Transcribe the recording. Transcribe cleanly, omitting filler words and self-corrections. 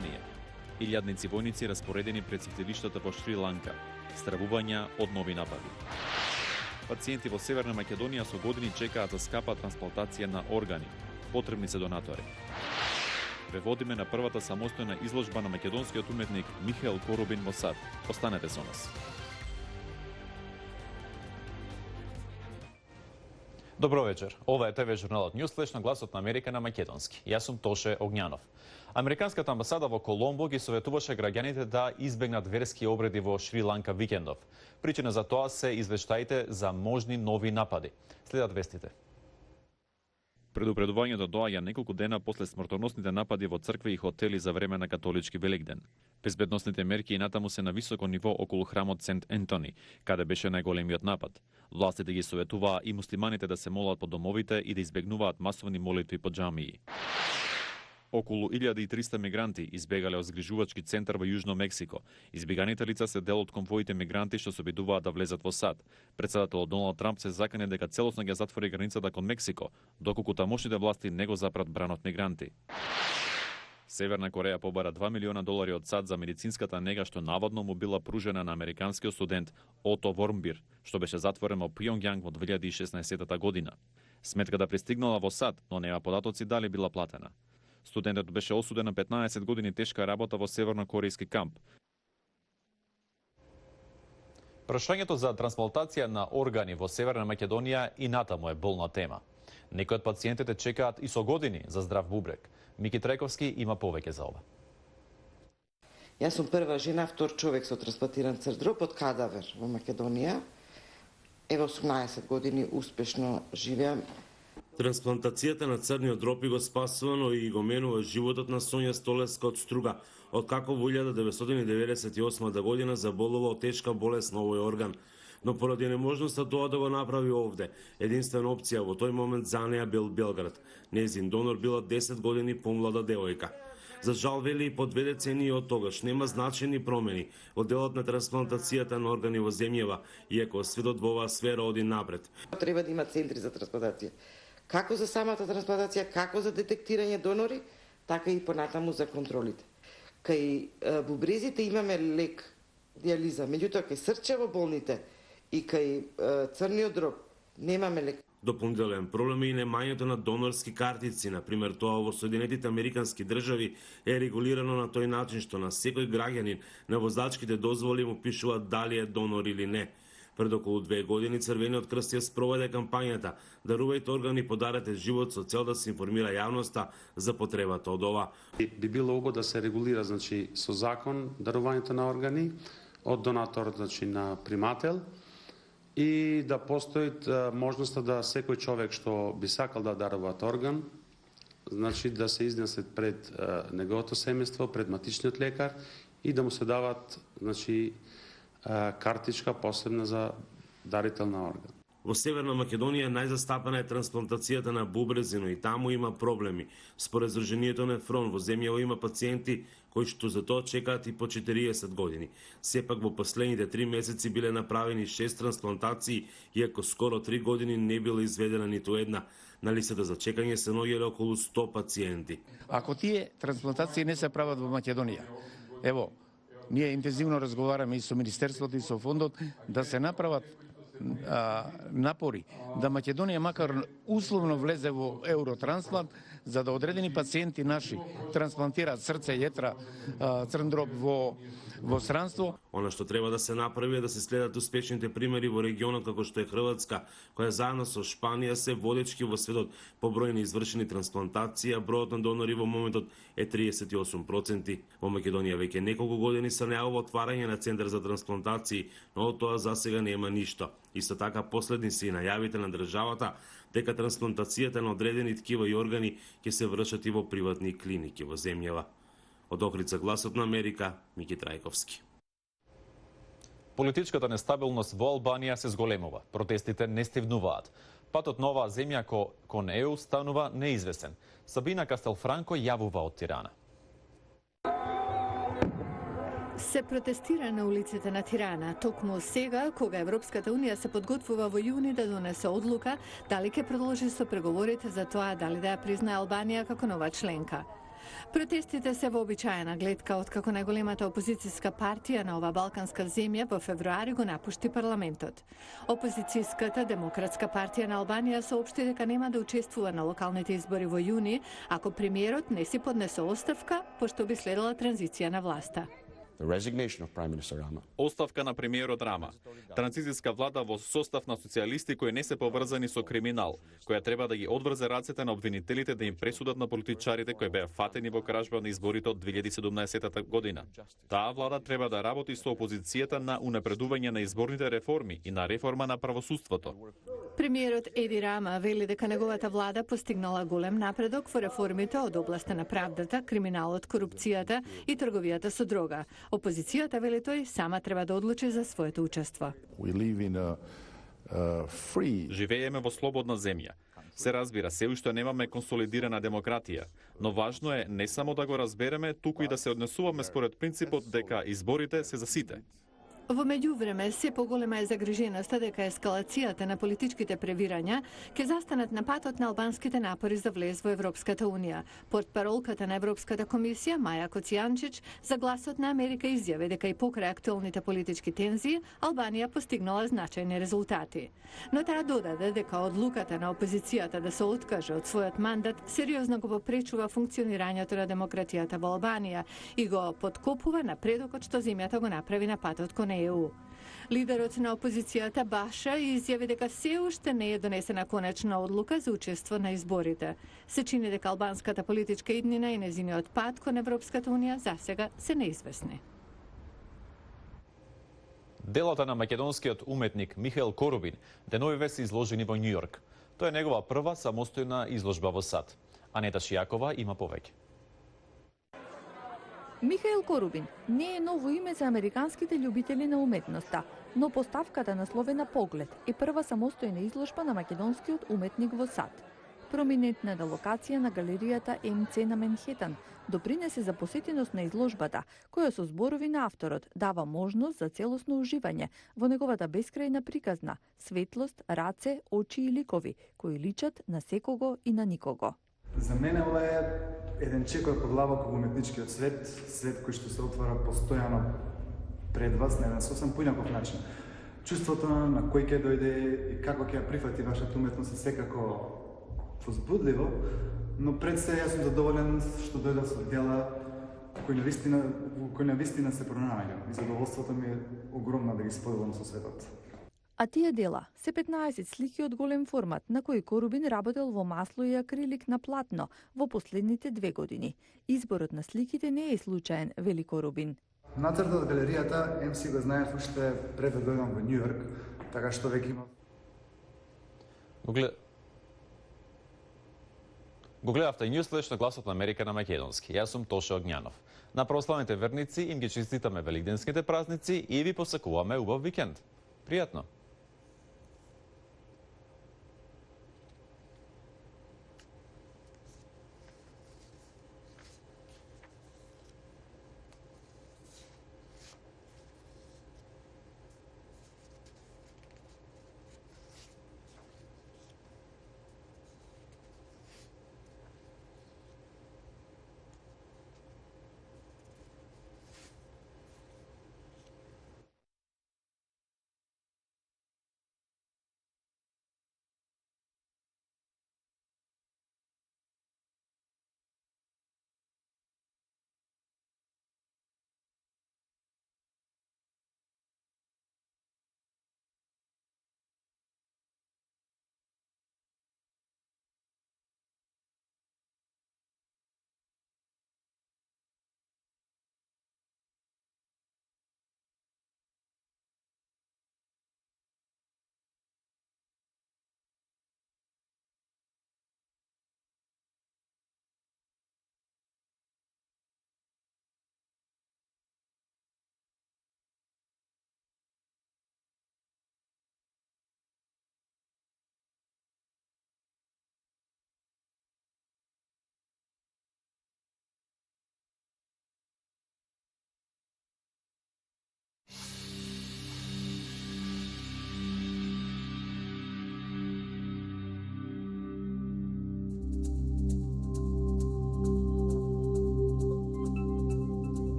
ранее. Илјадници војници распоредени пред светилиштата во Шри-Ланка. Стравувања од нови напади. Пациенти во Северна Македонија со години чекаат за скапа трансплантација на органи. Потребни се донатори. Ве водиме на првата самостојна изложба на македонскиот уметник Михаел Коробин во САД. Останете со нас. Добро вечер. Ова е ТВ журналот Ньюслеш на гласот на Америка на македонски. Јас сум Тоше Огњанов. Американската амбасада во Коломбо ги советуваше граѓаните да избегнат верски обреди во Шри-Ланка викендов. Причина за тоа се извештаите за можни нови напади. Следат вестите. Предупредувањето доаѓа неколку дена после смртоносните напади во цркви и хотели за време на католички Великден. Безбедносните мерки и натаму се на високо ниво околу храмот Сент Ентони, каде беше најголемиот напад. Властите ги советуваа и муслиманите да се молат по домовите и да избегнуваат масовни молитви по џамии. Околу 1300 мигранти избегале од згрижувачки центар во Јужно Мексико. Избеганите лица се дел од конвоите мигранти што се обидуваат да влезат во САД. Председателот Доналд Трамп се закане дека целосно ќе затвори границата кон Мексико, доколку тамошните власти не го запрат бранот мигранти. Северна Кореја побара $2 милиона од САД за медицинската нега што наводно му била пружена на американскиот студент Ото Вормбир, што беше затворен во Пјонгјанг во 2016 година. Сметката пристигнала во САД, но нема податоци дали била платена. Студентот беше осуден на 15 години тешка работа во севернокорејски камп. Прашањето за трансплантација на органи во Северна Македонија и натаму е болна тема. Некои од пациентите чекаат и со години за здрав бубрек. Мики Трајковски има повеќе за ова. Јас сум прва жена, втор човек со трансплантиран црдроб од кадавер во Македонија. Ево 18 години успешно живеам. Трансплантацијата на црниот дроб го спасува, но и го менува животот на Сонја Столеска од Струга, откако во 1998 година заболува од тешка болест на овој орган. Но поради неможноста тоа да го направи овде, единствена опција во тој момент за неа бил Белград. Незин донор била 10 години помлада девојка. За жал, вели, и по 2 децении од тогаш нема значајни промени во делот на трансплантацијата на органи во земјава, иако светот во оваа сфера оди напред. Треба да има центри за трансплантација. Како за самата трансплантација, како за детектирање донори, така и понатаму за контролите. Кај бубрезите имаме лек диализа, меѓутоа кај срчево болните и кај црниот дроб немаме лек. Дополнителен проблем е и немањето на донорски картици. Например, тоа во Соединетите Американски држави е регулирано на тој начин што на секој граѓанин на возачките дозволи му пишуваат дали е донор или не. Пред околу 2 години Црвениот крст ја спроведе кампањата "Дарувајте органи, подарете живот" со цел да се информира јавноста за потребата од ова. Би било убаво да се регулира, значи, со закон дарувањето на органи од донатор, значи, на примател, и да постои можноста да секој човек што би сакал да дарува орган, значи да се изнесе пред неговото семејство, пред матичниот лекар и да му се дават, значи, картичка посебна за дарител на орган. Во Северна Македонија најзастапена е трансплантацијата на бубрези, но и таму има проблеми. Според Сдруженијето Нефрон, во земјава има пациенти кои што за тоа чекаат и по 40 години. Сепак во последните 3 месеци биле направени 6 трансплантации, иако скоро 3 години не била изведена ниту една. На листата за чекање се наоѓале околу 100 пациенти. Ако тие трансплантации не се прават во Македонија, ево, ние интензивно разговараме и со Министерството и со фондот да се направат напори да Македонија макар условно влезе во Евротрансплант, за да одредени пациенти наши трансплантираат срце, јетра, црн дроб во странство. Она што треба да се направи е да се следат успешните примери во регионот како што е Хрватска, која заедно со Шпанија се водечки во светот по број на извршени трансплантации, а бројот на донори во моментот е 38%. Во Македонија веќе неколку години се најавува отварање на центар за трансплантации, но од тоа засега нема ништо. Исто така последни се и најавите на државата дека трансплантацијата на одредени ткива и органи ќе се вршат и во приватни клиники во земјава. Од Охрица, гласот на Америка, Мики Трајковски. Политичката нестабилност во Албанија се зголемува. Протестите не стивнуваат. Патот на оваа земја кон ЕУ станува неизвестен. Сабина Кастелфранко јавува од Тирана. Се протестира на улиците на Тирана, токму сега, кога Европската Унија се подготвува во јуни да донесе одлука дали ќе продолжи со преговорите за тоа дали да ја признае Албанија како нова членка. Протестите се вообичаена гледка откако најголемата опозицијска партија на ова балканска земја во февруари го напушти парламентот. Опозицијската Демократска партија на Албанија соопшти дека нема да учествува на локалните избори во јуни ако премиерот не си поднесе оставка, пошто би следела транзиција на власта. The resignation of Prime Minister Rama. Оставка на премиерот Рама. Транзицијска влада во состав на социјалисти кои не се поврзани со криминал, која треба да ги одврзе рацете на обвинителите да им пресудат на политичарите кои беа фатени во кражба на изборите од 2017 година. Таа влада треба да работи со опозицијата на унапредување на изборните реформи и на реформа на правосудството. Премиерот Еди Рама вели дека неговата влада постигнала голем напредок во реформите од областа на правдата, криминалот, корупцијата и трговијата со дрога. Опозицијата, вели тој, сама треба да одлучи за своето учество. Живееме во слободна земја. Се разбира, се уште немаме консолидирана демократија, но важно е не само да го разбереме, туку и да се однесуваме според принципот дека изборите се за сите. Во меѓувреме, се поголема е загриженоста дека ескалацијата на политичките превирања ќе застанат на патот на албанските напори за влез во Европската Унија. Портпаролката на Европската комисија Маја Коцијанчич за Гласот на Америка изјави дека и покрај актуелните политички тензии Албанија постигнала значајни резултати. Но таа додаде дека одлуката на опозицијата да се откаже од својот мандат сериозно го попречува функционирањето на демократијата во Албанија и го подкопува напредокот што земјата го направи на патот кон ЕУ. Лидерот на опозицијата Баша изјави дека се уште не е донесена конечна одлука за учество на изборите. Се чини дека албанската политичка иднина и незиниот пат кон Европската Унија засега се неизвестни. Делата на македонскиот уметник Михаил Корубин деновиве се изложени во Њујорк. Тоа е негова прва самостојна изложба во САД. Анета Шијакова има повеќе. Михаил Корубин не е ново име за американските љубители на уметноста, но поставката насловена Поглед е прва самостојна изложба на македонскиот уметник во САД. Проминентната локација на галеријата МЦ на Менхетан допринесе за посетеност на изложбата, која со зборови на авторот дава можност за целосно уживање во неговата бескрајна приказна, светлост, раце, очи и ликови, кои личат на секого и на никого. За мене ова е еден чекор по длабоко во уметничкиот свет, свет кој што се отвара постојано пред вас на еден сосем поинаков начин. Чувството на кој ќе дојде и како ќе ја прифати вашата уметност е секако возбудливо, но пред се јас сум задоволен што дојдов со дела кои навистина се пронаоѓа и задоволството ми е огромно да ги споделам со светот. А тие дела се 15 слики од голем формат на кои Корубин работел во масло и акрилик на платно во последните 2 години. Изборот на сликите не е случаен, вели Корубин. Нацртот од галеријата МС го знаев уште пред да дојдам во Њујорк, така што веќе има. Го гледавте Њуслеш на Гласот на Америка на македонски. Јас сум Тоше Огњанов. На православните верници им ги честитаме великденските празници и ви посакуваме убав викенд. Пријатно!